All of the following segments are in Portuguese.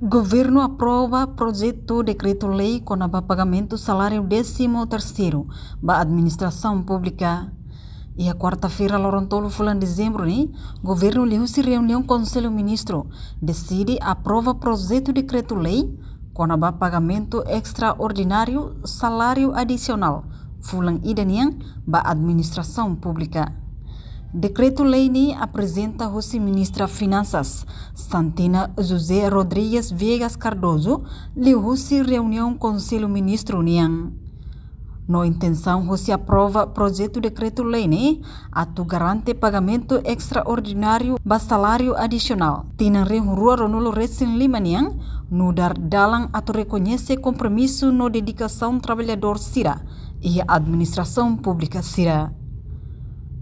Governo aprova projeto decreto-lei com o pagamento salário 13º da administração pública. E a quarta-feira, Lorontolo, fulan dezembro, governo liu-se reunião Conselho Ministro, decide aprova projeto decreto-lei com o pagamento extraordinário salário adicional, fulan idaniang da administração pública. Decreto-lei ni apresenta o ministra Finanças, Santina José Rodrigues Viegas Cardoso, liu-se reunião Conselho Ministro niang. No intenção, se aprova projeto decreto-lei ni, atu garante pagamento extraordinário ba salário adicional. Tinang rua Ronulo Recém Lima niang, no dar dalang atu reconhece compromisso no dedicação trabalhador sira e a administração pública sira.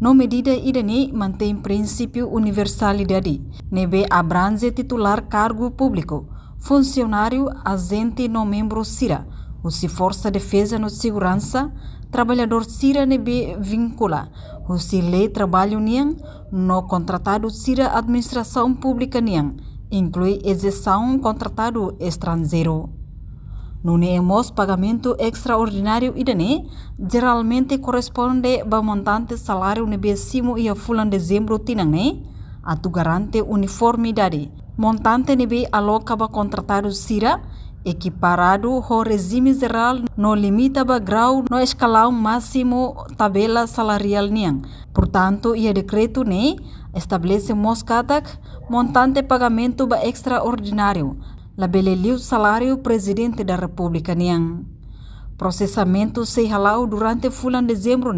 No medida idani mantém princípio universalidade, nebe abrange titular cargo público, funcionário, agente no membro sira, o se força defesa no segurança, trabalhador sira nebe vincula, o se lei trabalho niang, no contratado sira administração pública niang, inclui exceção contratado estrangeiro. No neemos pagamento extraordinário idane, geralmente corresponde a montante salário nebesimo e a fulan dezembro tinang atu garante uniformidade. Montante nebe aloca ba contratado sira, equiparado ao regime geral no limita ba grau no escalão máximo tabela salarial niang. Portanto, ia decreto estabelece moscatak montante pagamento ba extraordinário. Labeleliu salário presidente da República niang. Processamento se halau durante fulan dezembro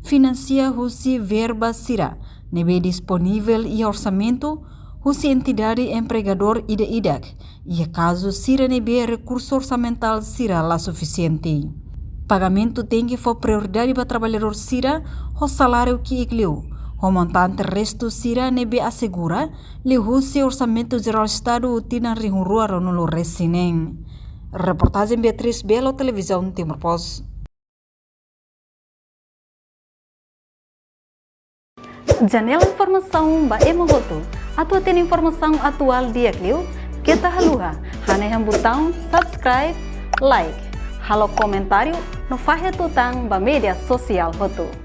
financia husi verba sira, nebe disponível e orçamento, husi entidade empregador ida-idak, e caso sira nebe recurso orçamental sira lá suficiente. Pagamento tem que for prioridade para trabalhador sira, o salário que igliu. O montante resto sira nebe assegura, li husi orçamento geral estado utina rihurua Ronulo Recém. Reportagem Beatriz Belo, televisão Timor Post. Janela informação ba emogoto. Atua tem informação atual dia kliu. Kita haluha, haneham botão subscribe, like, halo comentário no fahe tutang ba media sosial hotu.